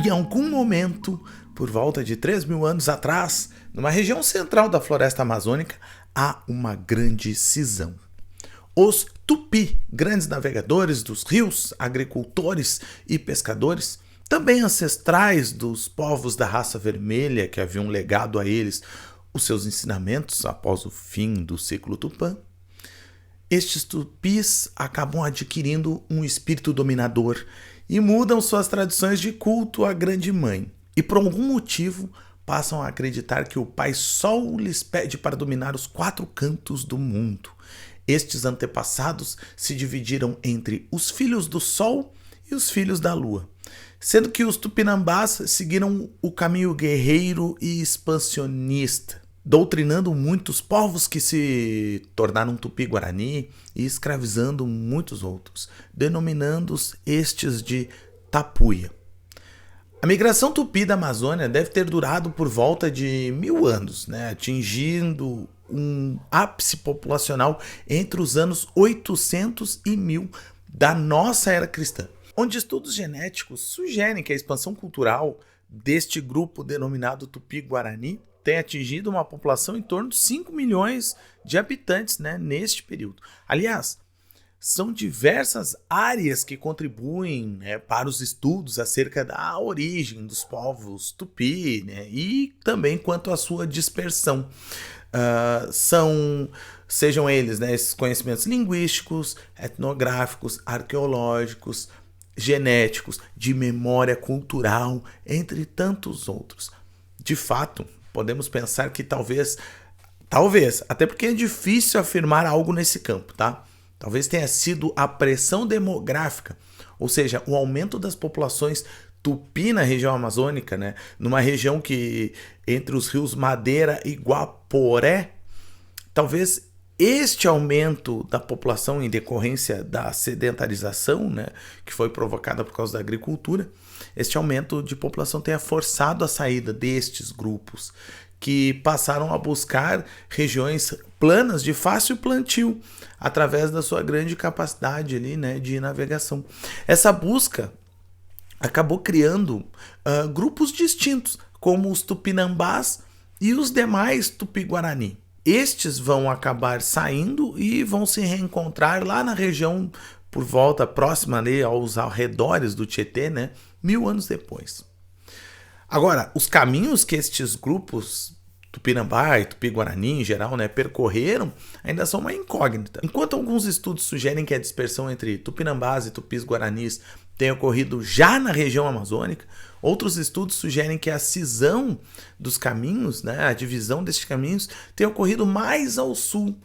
Em algum momento, por volta de 3.000 anos atrás, numa região central da floresta amazônica, há uma grande cisão. Os Tupi, grandes navegadores dos rios, agricultores e pescadores, também ancestrais dos povos da raça vermelha que haviam legado a eles os seus ensinamentos após o fim do ciclo Tupã, estes tupis acabam adquirindo um espírito dominador e mudam suas tradições de culto à Grande Mãe. E por algum motivo passam a acreditar que o Pai Sol lhes pede para dominar os 4 cantos do mundo. Estes antepassados se dividiram entre os filhos do Sol e os filhos da Lua, sendo que os Tupinambás seguiram o caminho guerreiro e expansionista, doutrinando muitos povos que se tornaram Tupi-Guarani e escravizando muitos outros, denominando-os estes de Tapuia. A migração Tupi da Amazônia deve ter durado por volta de 1.000 anos, atingindo um ápice populacional entre os anos 800 e 1000 da nossa era cristã, onde estudos genéticos sugerem que a expansão cultural deste grupo denominado Tupi-Guarani tem atingido uma população em torno de 5 milhões de habitantes neste período. Aliás, são diversas áreas que contribuem para os estudos acerca da origem dos povos Tupi e também quanto à sua dispersão. Sejam eles esses conhecimentos linguísticos, etnográficos, arqueológicos, genéticos, de memória cultural, entre tantos outros. De fato, podemos pensar que talvez, até porque é difícil afirmar algo nesse campo, tá? Talvez tenha sido a pressão demográfica, ou seja, o aumento das populações Tupi na região amazônica, numa região que entre os rios Madeira e Guaporé, talvez este aumento da população em decorrência da sedentarização, que foi provocada por causa da agricultura, este aumento de população tenha forçado a saída destes grupos, que passaram a buscar regiões planas de fácil plantio, através da sua grande capacidade ali, de navegação. Essa busca acabou criando grupos distintos, como os Tupinambás e os demais Tupi-Guarani. Estes vão acabar saindo e vão se reencontrar lá na região por volta próxima ali aos arredores do Tietê, 1.000 anos depois. Agora, os caminhos que estes grupos Tupinambá e Tupi-Guarani em geral percorreram ainda são uma incógnita. Enquanto alguns estudos sugerem que a dispersão entre Tupinambás e Tupis-Guaranis tenha ocorrido já na região amazônica, outros estudos sugerem que a cisão dos caminhos, a divisão destes caminhos, tenha ocorrido mais ao sul,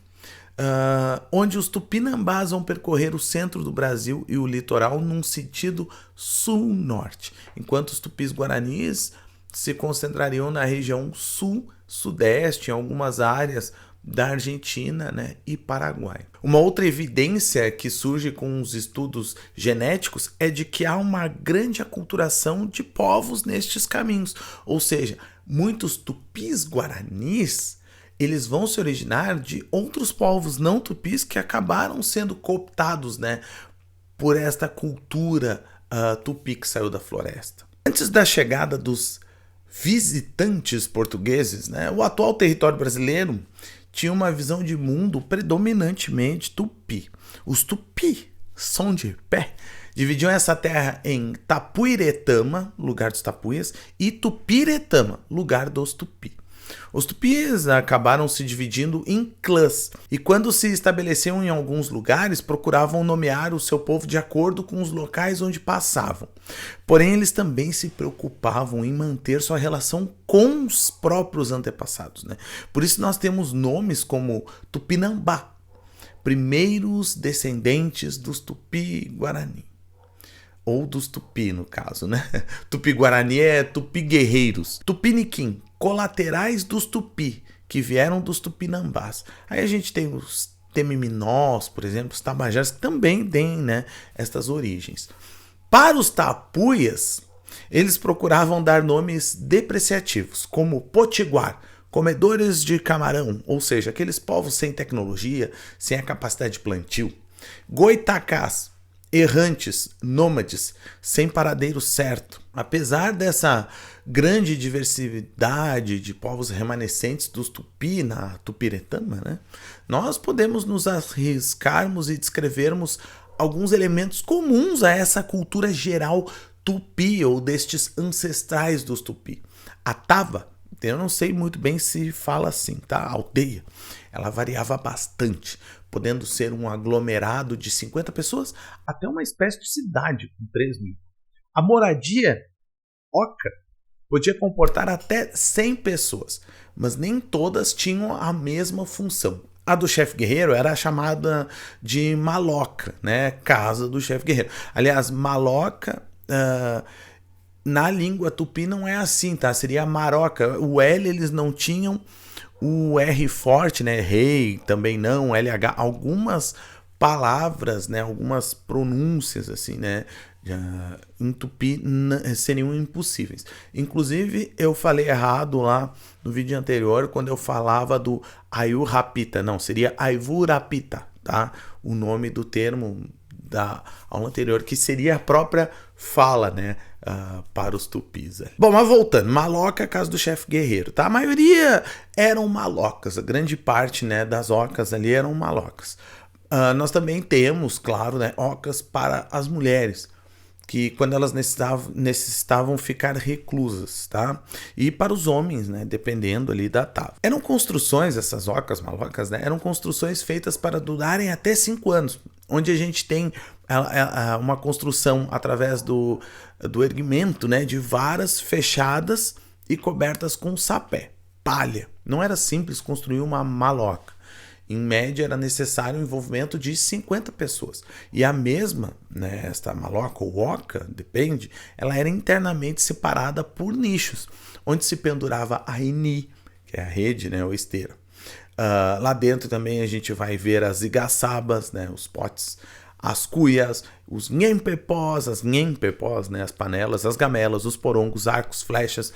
onde os Tupinambás vão percorrer o centro do Brasil e o litoral num sentido sul-norte, enquanto os Tupis-Guaranis se concentrariam na região sul-sudeste, em algumas áreas da Argentina e Paraguai. Uma outra evidência que surge com os estudos genéticos é de que há uma grande aculturação de povos nestes caminhos, ou seja, muitos Tupis-Guaranis eles vão se originar de outros povos não tupis que acabaram sendo cooptados por esta cultura tupi que saiu da floresta. Antes da chegada dos visitantes portugueses, o atual território brasileiro tinha uma visão de mundo predominantemente tupi. Os tupi, som de pé, dividiam essa terra em Tapuiretama, lugar dos tapuias, e Tupiretama, lugar dos tupi. Os tupis acabaram se dividindo em clãs e quando se estabeleciam em alguns lugares procuravam nomear o seu povo de acordo com os locais onde passavam. Porém, eles também se preocupavam em manter sua relação com os próprios antepassados. Por isso nós temos nomes como Tupinambá, primeiros descendentes dos Tupi-Guarani. Ou dos Tupi, no caso, Tupi-Guarani é Tupi-guerreiros. Tupiniquim, colaterais dos Tupi, que vieram dos Tupinambás. Aí a gente tem os Temiminós, por exemplo, os Tabajaras, que também têm estas origens. Para os Tapuias, eles procuravam dar nomes depreciativos, como Potiguar, comedores de camarão, ou seja, aqueles povos sem tecnologia, sem a capacidade de plantio. Goitacás, errantes, nômades, sem paradeiro certo. Apesar dessa grande diversidade de povos remanescentes dos Tupi na Tupiretama, né, nós podemos nos arriscarmos e descrevermos alguns elementos comuns a essa cultura geral Tupi ou destes ancestrais dos Tupi. A Tava, eu não sei muito bem se fala assim, tá? A aldeia, ela variava bastante, podendo ser um aglomerado de 50 pessoas até uma espécie de cidade com 3 mil. A moradia oca podia comportar até 100 pessoas, mas nem todas tinham a mesma função. A do chefe guerreiro era chamada de maloca, né? Casa do chefe guerreiro. Aliás, maloca na língua tupi não é assim, tá? Seria maroca. O L eles não tinham, o R forte, né? Rei também não, LH. Algumas palavras, né? Algumas pronúncias assim, né? Em tupi seriam impossíveis. Inclusive, eu falei errado lá no vídeo anterior, quando eu falava do Ayurapita. Não, seria Aivurapita, tá? O nome do termo da aula anterior, que seria a própria fala, né? Para os tupis. Bom, mas voltando, maloca, casa do chefe guerreiro, tá? A maioria eram malocas, a grande parte, né, das ocas ali eram malocas. Nós também temos, claro, né, ocas para as mulheres, que quando elas necessitavam ficar reclusas, tá? E para os homens, né, dependendo ali da tava. Eram construções, essas ocas malocas, né, eram construções feitas para durarem até 5 anos, onde a gente tem uma construção através do erguimento, né, de varas fechadas e cobertas com sapé, palha. Não era simples construir uma maloca. Em média, era necessário o envolvimento de 50 pessoas. E a mesma, né, esta maloca ou oca, depende, ela era internamente separada por nichos, onde se pendurava a ini, que é a rede, né, ou esteira. Lá dentro também a gente vai ver as igaçabas, né, os potes, as cuias, os nhempepós, as nhempepós, né, as panelas, as gamelas, os porongos, arcos, flechas,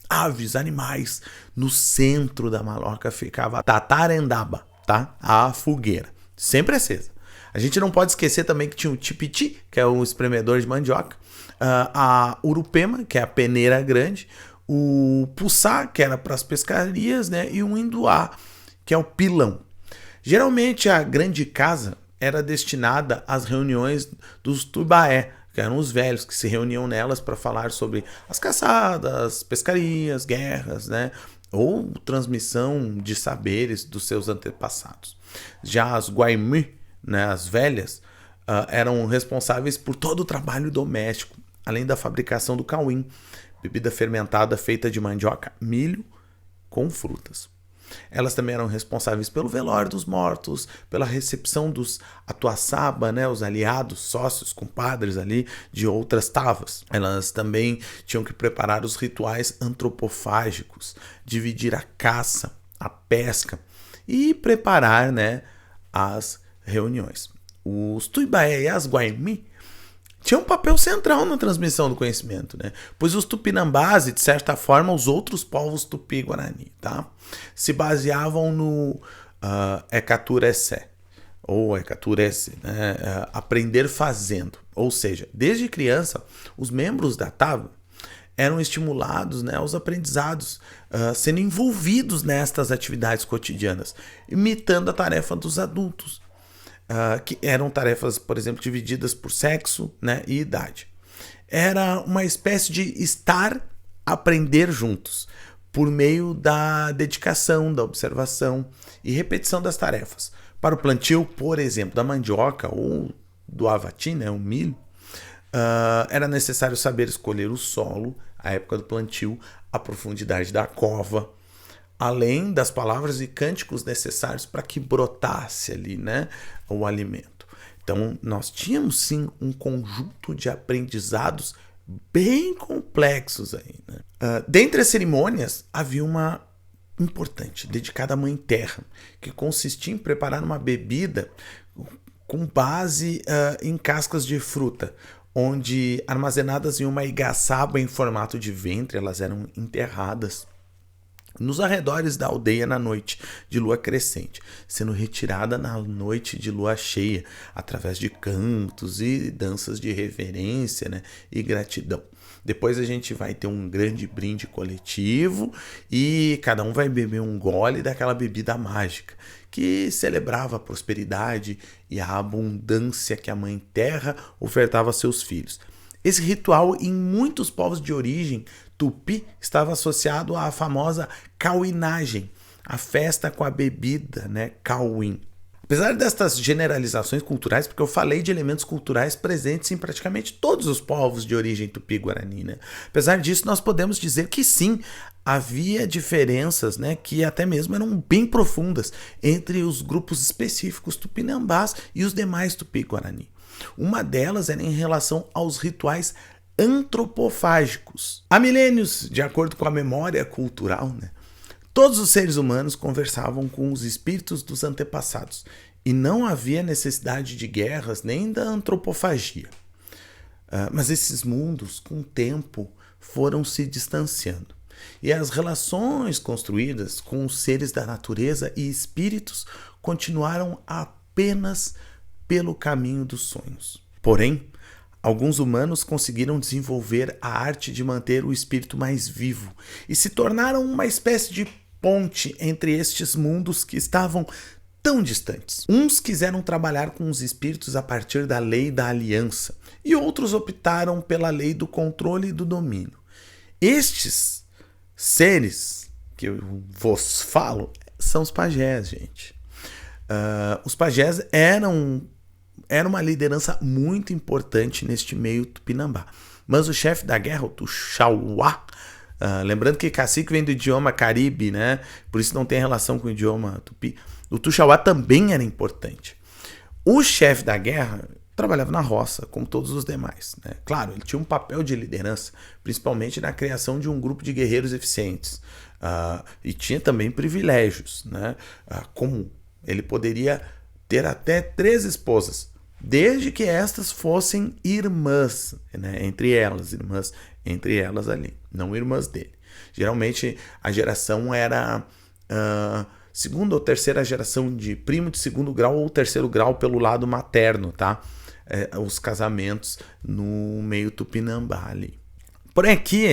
aves, animais. No centro da maloca ficava a tatarendaba, tá? A fogueira, sempre acesa. A gente não pode esquecer também que tinha o tipiti, que é um espremedor de mandioca, a urupema, que é a peneira grande, o puçá, que era para as pescarias, né? E o induá, que é o pilão. Geralmente a grande casa era destinada às reuniões dos tubaé, que eram os velhos que se reuniam nelas para falar sobre as caçadas, pescarias, guerras, né? Ou transmissão de saberes dos seus antepassados. Já as guaimí, né, as velhas, eram responsáveis por todo o trabalho doméstico, além da fabricação do cauim, bebida fermentada feita de mandioca, milho com frutas. Elas também eram responsáveis pelo velório dos mortos, pela recepção dos atuaçaba, né, os aliados, sócios, compadres ali de outras tavas. Elas também tinham que preparar os rituais antropofágicos, dividir a caça, a pesca e preparar, né, as reuniões. Os tuibaé e as guaimí tinha um papel central na transmissão do conhecimento, né? Pois os tupinambás e, de certa forma, os outros povos tupi-guarani, tá? Se baseavam no ekaturese, ou ekaturese, né? Aprender fazendo. Ou seja, desde criança, os membros da tava eram estimulados, né, aos aprendizados, sendo envolvidos nestas atividades cotidianas, imitando a tarefa dos adultos. Que eram tarefas, por exemplo, divididas por sexo, né, e idade. Era uma espécie de aprender juntos, por meio da dedicação, da observação e repetição das tarefas. Para o plantio, por exemplo, da mandioca ou do avati, né, o milho, era necessário saber escolher o solo, a época do plantio, a profundidade da cova, além das palavras e cânticos necessários para que brotasse ali, né, o alimento. Então, nós tínhamos sim um conjunto de aprendizados bem complexos aí, né? Dentre as cerimônias, havia uma importante, dedicada à Mãe Terra, que consistia em preparar uma bebida com base em cascas de fruta, onde armazenadas em uma igaçaba em formato de ventre, elas eram enterradas nos arredores da aldeia na noite de lua crescente, sendo retirada na noite de lua cheia, através de cantos e danças de reverência, né, e gratidão. Depois a gente vai ter um grande brinde coletivo e cada um vai beber um gole daquela bebida mágica que celebrava a prosperidade e a abundância que a Mãe Terra ofertava a seus filhos. Esse ritual, em muitos povos de origem tupi, estava associado à famosa cauinagem, a festa com a bebida, né, cauim. Apesar destas generalizações culturais, porque eu falei de elementos culturais presentes em praticamente todos os povos de origem tupi-guarani, né? Apesar disso, nós podemos dizer que sim, havia diferenças, né, que até mesmo eram bem profundas entre os grupos específicos tupinambás e os demais tupi-guarani. Uma delas era em relação aos rituais antropofágicos. Há milênios, de acordo com a memória cultural, né, todos os seres humanos conversavam com os espíritos dos antepassados e não havia necessidade de guerras nem da antropofagia. Mas esses mundos, com o tempo, foram se distanciando. E as relações construídas com os seres da natureza e espíritos continuaram apenas pelo caminho dos sonhos. Porém, alguns humanos conseguiram desenvolver a arte de manter o espírito mais vivo e se tornaram uma espécie de ponte entre estes mundos que estavam tão distantes. Uns quiseram trabalhar com os espíritos a partir da lei da aliança e outros optaram pela lei do controle e do domínio. Estes seres que eu vos falo são os pajés, gente. Os pajés eram uma liderança muito importante neste meio tupinambá. Mas o chefe da guerra, o Tuxauá, lembrando que cacique vem do idioma caribe, né? Por isso não tem relação com o idioma tupi. O Tuxauá também era importante. O chefe da guerra trabalhava na roça, como todos os demais, né? Claro, ele tinha um papel de liderança, principalmente na criação de um grupo de guerreiros eficientes. E tinha também privilégios, né? Como ele poderia ter até 3 esposas, desde que estas fossem irmãs, né? Entre elas ali, não irmãs dele. Geralmente a geração era segunda ou terceira geração de primo de segundo grau ou terceiro grau pelo lado materno, tá? Os casamentos no meio tupinambá ali. Porém aqui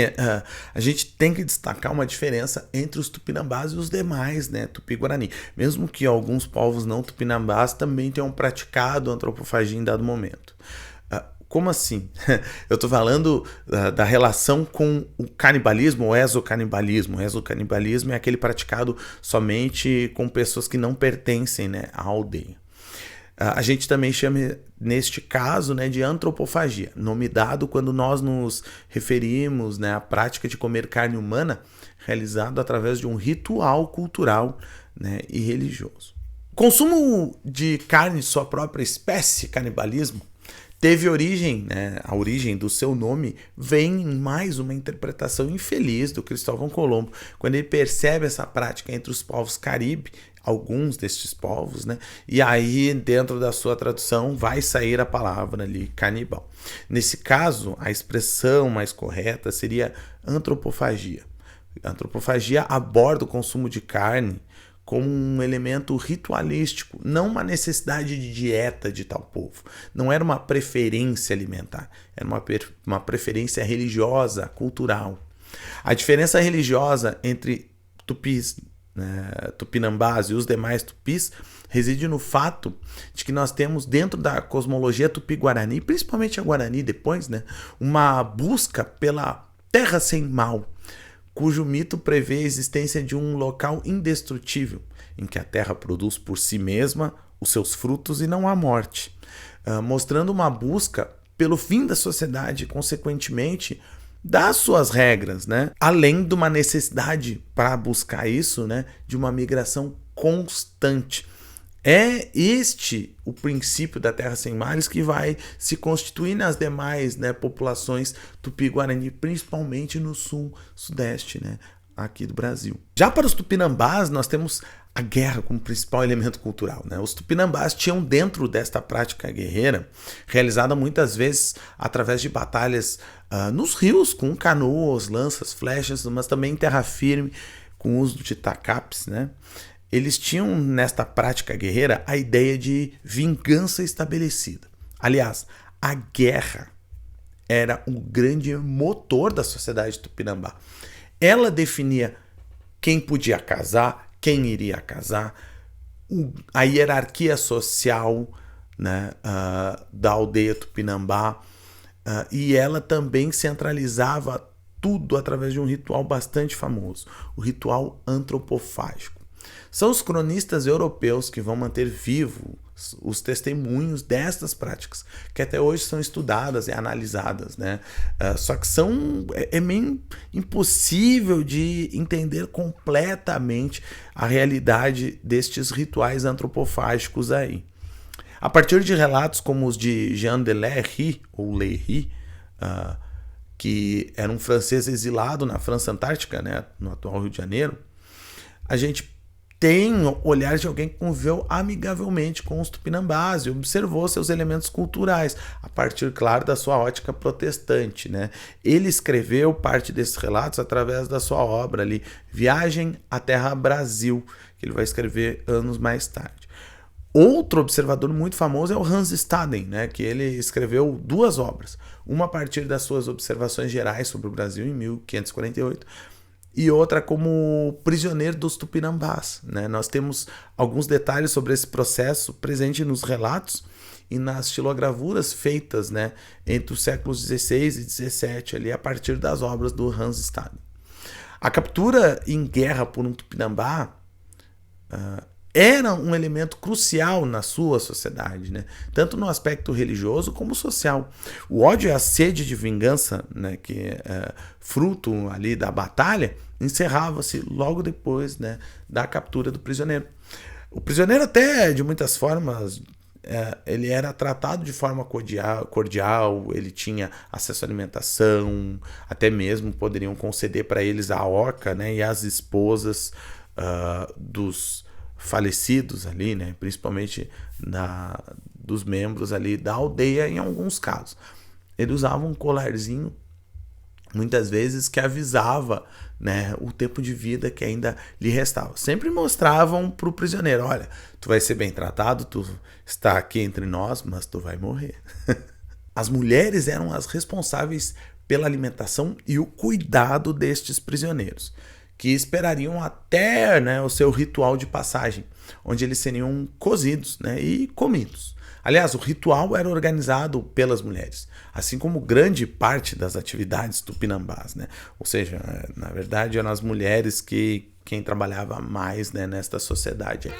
a gente tem que destacar uma diferença entre os tupinambás e os demais, né, tupi-guarani. Mesmo que alguns povos não tupinambás também tenham praticado antropofagia em dado momento. Como assim? Eu estou falando da relação com o canibalismo ou exocanibalismo. O exocanibalismo é aquele praticado somente com pessoas que não pertencem, né, à aldeia. A gente também chama, neste caso, né, de antropofagia, nome dado quando nós nos referimos, né, à prática de comer carne humana realizado através de um ritual cultural, né, e religioso. O consumo de carne de sua própria espécie, canibalismo, teve origem, né, a origem do seu nome vem em mais uma interpretação infeliz do Cristóvão Colombo, quando ele percebe essa prática entre os povos caribe, alguns destes povos, né, e aí dentro da sua tradução vai sair a palavra ali, canibal. Nesse caso, a expressão mais correta seria antropofagia. A antropofagia aborda o consumo de carne como um elemento ritualístico, não uma necessidade de dieta de tal povo. Não era uma preferência alimentar, era uma preferência religiosa, cultural. A diferença religiosa entre tupis, né, tupinambás e os demais tupis reside no fato de que nós temos dentro da cosmologia tupi-guarani, principalmente a Guarani depois, né, uma busca pela terra sem mal, cujo mito prevê a existência de um local indestrutível, em que a terra produz por si mesma os seus frutos e não há morte, mostrando uma busca pelo fim da sociedade e, consequentemente, das suas regras, né? Além de uma necessidade para buscar isso, né, de uma migração constante. É este o princípio da Terra Sem Mares que vai se constituir nas demais, né, populações tupi-guarani, principalmente no sul, sudeste, né, aqui do Brasil. Já para os tupinambás, nós temos a guerra como principal elemento cultural, né? Os tupinambás tinham dentro desta prática guerreira, realizada muitas vezes através de batalhas nos rios, com canoas, lanças, flechas, mas também em terra firme, com o uso de tacapes, né? Eles tinham nesta prática guerreira a ideia de vingança estabelecida. Aliás, a guerra era o grande motor da sociedade tupinambá. Ela definia quem podia casar, quem iria casar, a hierarquia social, né, da aldeia tupinambá, e ela também centralizava tudo através de um ritual bastante famoso, o ritual antropofágico. São os cronistas europeus que vão manter vivos os testemunhos destas práticas, que até hoje são estudadas e analisadas, né? Só que é meio impossível de entender completamente a realidade destes rituais antropofágicos aí. A partir de relatos como os de Jean de Lery, ou Lery, que era um francês exilado na França Antártica, né, no atual Rio de Janeiro, a gente tem o olhar de alguém que conviveu amigavelmente com os tupinambás e observou seus elementos culturais, a partir, claro, da sua ótica protestante, né? Ele escreveu parte desses relatos através da sua obra ali, Viagem à Terra Brasil, que ele vai escrever anos mais tarde. Outro observador muito famoso é o Hans Staden, né, que ele escreveu 2 obras, uma a partir das suas observações gerais sobre o Brasil em 1548, e outra como prisioneiro dos tupinambás, né? Nós temos alguns detalhes sobre esse processo presente nos relatos e nas xilogravuras feitas, né, entre os séculos XVI e XVII, ali, a partir das obras do Hans Staden. A captura em guerra por um tupinambá era um elemento crucial na sua sociedade, né? Tanto no aspecto religioso como social. O ódio e a sede de vingança, né, que é fruto ali da batalha, encerrava-se logo depois, né, da captura do prisioneiro. O prisioneiro até, de muitas formas, ele era tratado de forma cordial, ele tinha acesso à alimentação, até mesmo poderiam conceder para eles a oca, né, e as esposas dos falecidos ali, né, principalmente dos membros ali da aldeia em alguns casos. Ele usava um colarzinho, muitas vezes, que avisava, né, o tempo de vida que ainda lhe restava. Sempre mostravam para o prisioneiro: olha, tu vai ser bem tratado, tu está aqui entre nós, mas tu vai morrer. As mulheres eram as responsáveis pela alimentação e o cuidado destes prisioneiros, que esperariam até, né, o seu ritual de passagem, onde eles seriam cozidos, né, e comidos. Aliás, o ritual era organizado pelas mulheres, assim como grande parte das atividades tupinambás, né? Ou seja, na verdade, eram as mulheres quem trabalhava mais, né, nesta sociedade.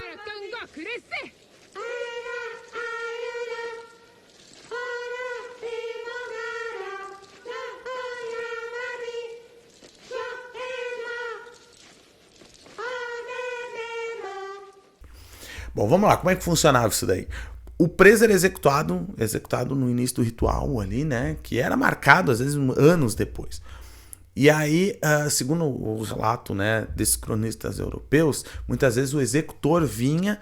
Bom, vamos lá, como é que funcionava isso daí? O preso era executado no início do ritual ali, né, que era marcado às vezes anos depois. E aí, segundo o relato, né, desses cronistas europeus, muitas vezes o executor vinha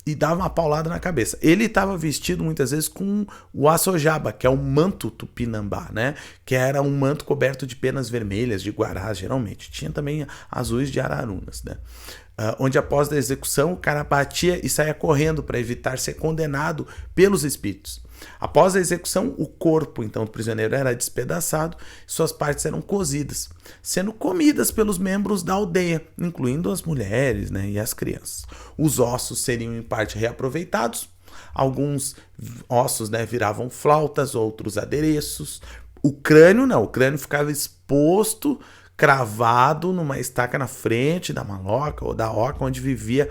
e dava uma paulada na cabeça. Ele estava vestido muitas vezes com o assojaba, que é o manto tupinambá, né, que era um manto coberto de penas vermelhas, de guarás, geralmente. Tinha também azuis de ararunas, né. Onde após a execução o cara batia e saía correndo para evitar ser condenado pelos espíritos. Após a execução, o corpo então do prisioneiro era despedaçado e suas partes eram cozidas, sendo comidas pelos membros da aldeia, incluindo as mulheres, né, e as crianças. Os ossos seriam em parte reaproveitados, alguns ossos, né, viravam flautas, outros adereços. O crânio não, o crânio ficava exposto, cravado numa estaca na frente da maloca ou da oca onde vivia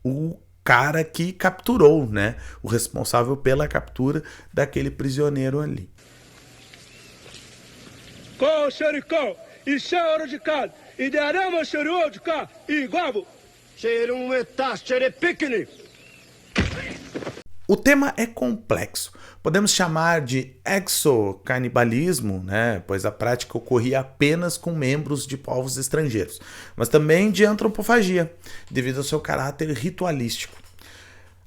o cara que capturou, né? O responsável pela captura daquele prisioneiro ali. O tema é complexo. Podemos chamar de exocanibalismo, né, pois a prática ocorria apenas com membros de povos estrangeiros, mas também de antropofagia, devido ao seu caráter ritualístico.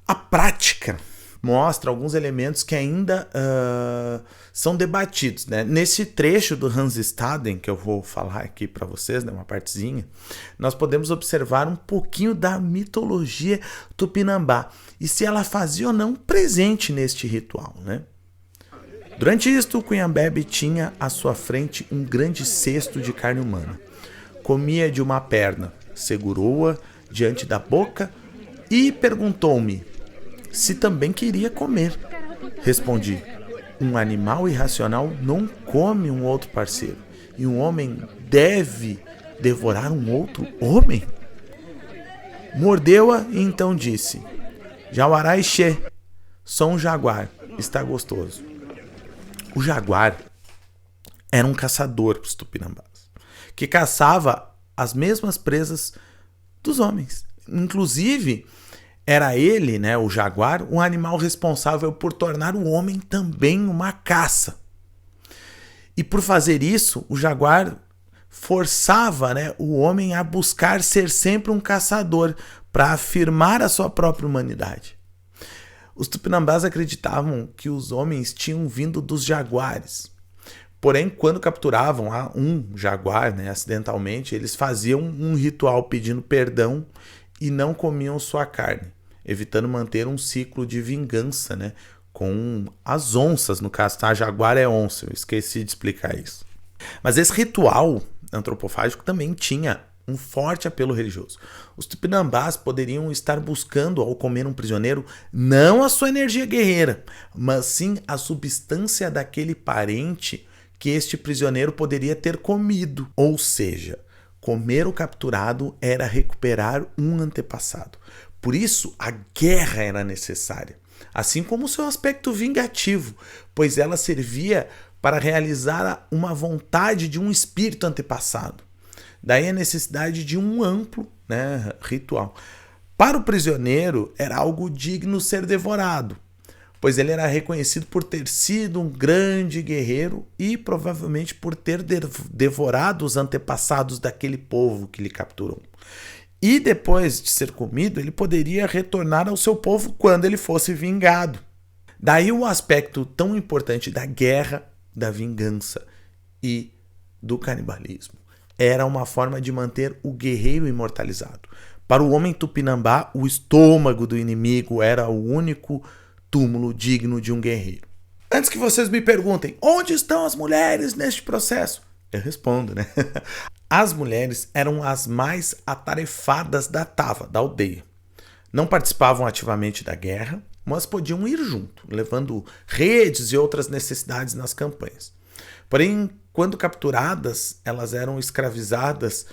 A prática mostra alguns elementos que ainda são debatidos, né? Nesse trecho do Hans Staden, que eu vou falar aqui para vocês, né, uma partezinha, nós podemos observar um pouquinho da mitologia tupinambá e se ela fazia ou não presente neste ritual, né? Durante isto, o Cunhambebe tinha à sua frente um grande cesto de carne humana. Comia de uma perna, segurou-a diante da boca e perguntou-me se também queria comer. Respondi: um animal irracional não come um outro parceiro, e um homem deve devorar um outro homem? Mordeu-a e então disse: Jauarai Xê, sou um jaguar, está gostoso. O jaguar era um caçador para os tupinambás, que caçava as mesmas presas dos homens. Inclusive, era ele, né, o jaguar, um animal responsável por tornar o homem também uma caça. E por fazer isso, o jaguar forçava, né, o homem a buscar ser sempre um caçador para afirmar a sua própria humanidade. Os tupinambás acreditavam que os homens tinham vindo dos jaguares. Porém, quando capturavam um jaguar, né, acidentalmente, eles faziam um ritual pedindo perdão e não comiam sua carne, evitando manter um ciclo de vingança, né, com as onças, no caso, tá? Jaguar é onça, eu esqueci de explicar isso. Mas esse ritual antropofágico também tinha um forte apelo religioso. Os tupinambás poderiam estar buscando, ao comer um prisioneiro, não a sua energia guerreira, mas sim a substância daquele parente que este prisioneiro poderia ter comido. Ou seja, comer o capturado era recuperar um antepassado. Por isso, a guerra era necessária, assim como o seu aspecto vingativo, pois ela servia para realizar uma vontade de um espírito antepassado. Daí a necessidade de um amplo, né, ritual. Para o prisioneiro, era algo digno ser devorado, pois ele era reconhecido por ter sido um grande guerreiro e provavelmente por ter devorado os antepassados daquele povo que lhe capturou. E depois de ser comido, ele poderia retornar ao seu povo quando ele fosse vingado. Daí o aspecto tão importante da guerra, da vingança e do canibalismo. Era uma forma de manter o guerreiro imortalizado. Para o homem tupinambá, o estômago do inimigo era o único túmulo digno de um guerreiro. Antes que vocês me perguntem, onde estão as mulheres neste processo? Eu respondo, né? As mulheres eram as mais atarefadas da tava, da aldeia. Não participavam ativamente da guerra, mas podiam ir junto, levando redes e outras necessidades nas campanhas. Porém, quando capturadas, elas eram escravizadas,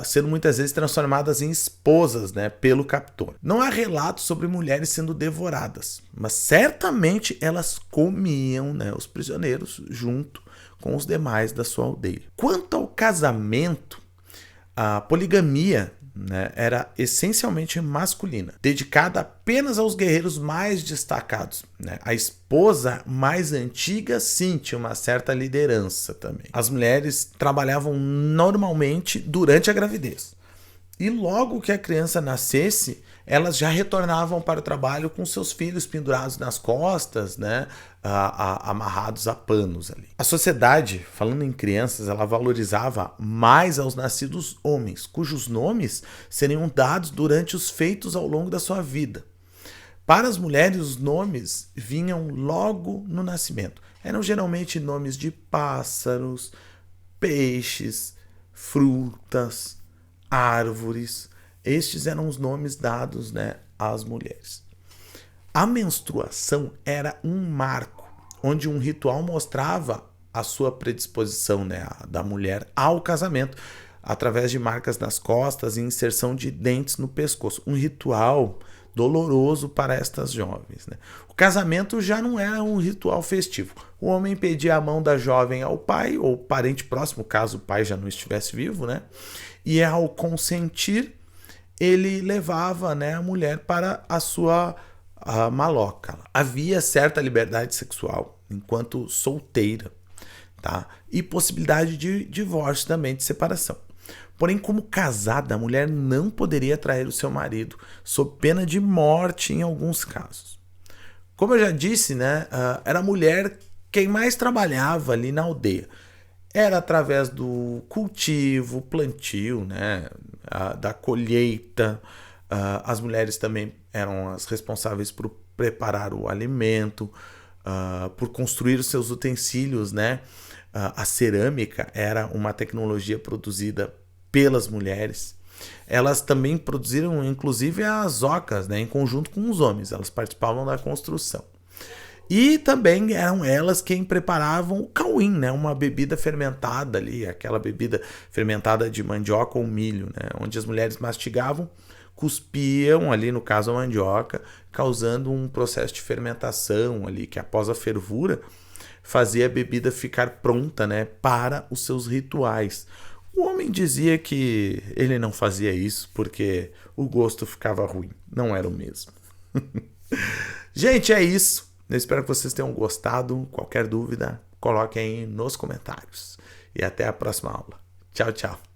sendo muitas vezes transformadas em esposas, né, pelo captor. Não há relatos sobre mulheres sendo devoradas, mas certamente elas comiam, né, os prisioneiros junto com os demais da sua aldeia. Quanto ao casamento, a poligamia, né, era essencialmente masculina, dedicada apenas aos guerreiros mais destacados, né? A esposa mais antiga, sim, tinha uma certa liderança também. As mulheres trabalhavam normalmente durante a gravidez. E logo que a criança nascesse, elas já retornavam para o trabalho com seus filhos pendurados nas costas, né, amarrados a panos ali. A sociedade, falando em crianças, ela valorizava mais aos nascidos homens, cujos nomes seriam dados durante os feitos ao longo da sua vida. Para as mulheres, os nomes vinham logo no nascimento. Eram geralmente nomes de pássaros, peixes, frutas, árvores. Estes eram os nomes dados, né, às mulheres. A menstruação era um marco, onde um ritual mostrava a sua predisposição, né, da mulher ao casamento, através de marcas nas costas e inserção de dentes no pescoço. Um ritual doloroso para estas jovens, né? O casamento já não era um ritual festivo. O homem pedia a mão da jovem ao pai ou parente próximo, caso o pai já não estivesse vivo, né? E ao consentir, ele levava, né, a mulher para a sua maloca. Havia certa liberdade sexual enquanto solteira, tá? E possibilidade de divórcio também, de separação. Porém, como casada, a mulher não poderia trair o seu marido, sob pena de morte em alguns casos. Como eu já disse, né, era a mulher quem mais trabalhava ali na aldeia. Era através do cultivo, plantio, né, da colheita. As mulheres também eram as responsáveis por preparar o alimento, por construir os seus utensílios, né? A cerâmica era uma tecnologia produzida pelas mulheres. Elas também produziram, inclusive, as ocas, né, em conjunto com os homens. Elas participavam da construção. E também eram elas quem preparavam o cauim, né? Uma bebida fermentada ali, aquela bebida fermentada de mandioca ou milho, né? Onde as mulheres mastigavam, cuspiam ali, no caso a mandioca, causando um processo de fermentação ali, que após a fervura fazia a bebida ficar pronta, né, para os seus rituais. O homem dizia que ele não fazia isso porque o gosto ficava ruim, não era o mesmo. Gente, é isso. Eu espero que vocês tenham gostado. Qualquer dúvida, coloquem aí nos comentários. E até a próxima aula. Tchau, tchau.